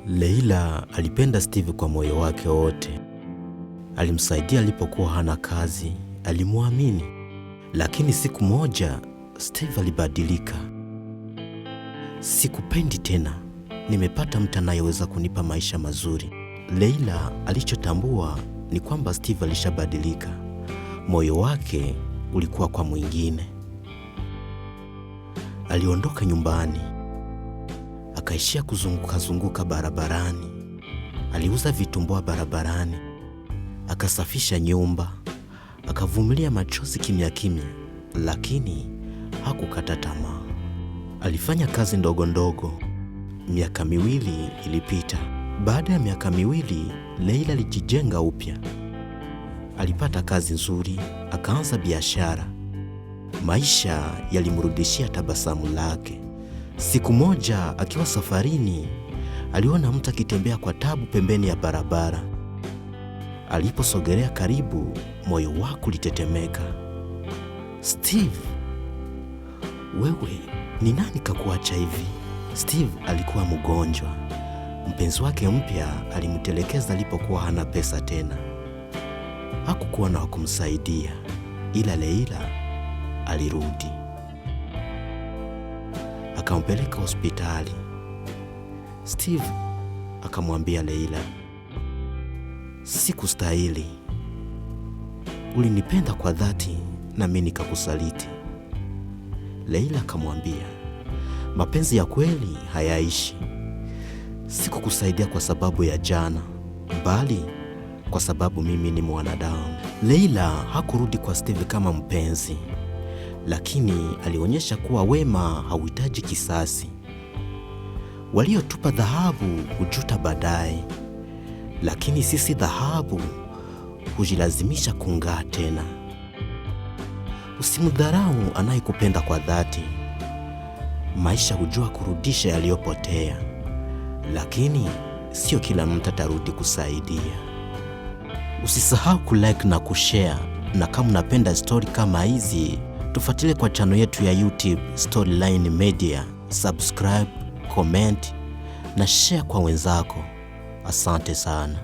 Leila alipenda Steve kwa moyo wake wote. Alimsaidia alipokuwa hana kazi, alimwamini. Lakini siku moja Steve alibadilika. Sikupendi tena, nimepata mtu anayeweza kunipa maisha mazuri. Leila alichotambua ni kwamba Steve alishabadilika. Moyo wake ulikuwa kwa mwingine. Aliondoka nyumbani, akaishia kuzunguka barabarani. Aliuza vitumbua barabarani, akasafisha nyumba, akavumilia machozi kimya kimya, lakini hakukata tamaa. Alifanya kazi ndogo ndogo. Miaka 2 ilipita. Baada ya miaka 2, Leila alijijenga upya. Alipata kazi nzuri, akaanza biashara. Maisha yalimrudishia tabasamu lake. Siku moja akiwa safarini, aliona mtu akitembea kwa tabu pembeni ya barabara. Aliposogelea karibu, moyo wake ulitetemeka. Steve, wewe ni nani kakuacha hivi? Steve alikuwa mgonjwa. Mpenzi wake mpya alimtelekeza alipokuwa hana pesa tena. Hakukuwa na kumsaidia, ila Leila alirudi. Akampeleka hospitali. Steve akamwambia Leila, sikustahili. Ulinipenda kwa dhati na mimi nikakusaliti. Leila akamwambia, mapenzi ya kweli hayaishi. Sikukusaidia kwa sababu ya jana, bali kwa sababu mimi ni mwanadamu. Leila hakurudi kwa Steve kama mpenzi, lakini alionyesha kuwa wema hauhitaji kisasi. Waliotupa dhahabu hujuta baadaye, lakini sisi dhahabu hujilazimisha kung'aa tena. Usimdharau anayekupenda kwa dhati. Maisha hujua kurudisha yaliyopotea, lakini sio kila mtu atarudi kusaidia. Usisahau kulike na kushare, na kama unapenda story kama hizi, tufuatilie kwa channel yetu ya YouTube Storyline Media. Subscribe, comment na share kwa wenzako. Asante sana.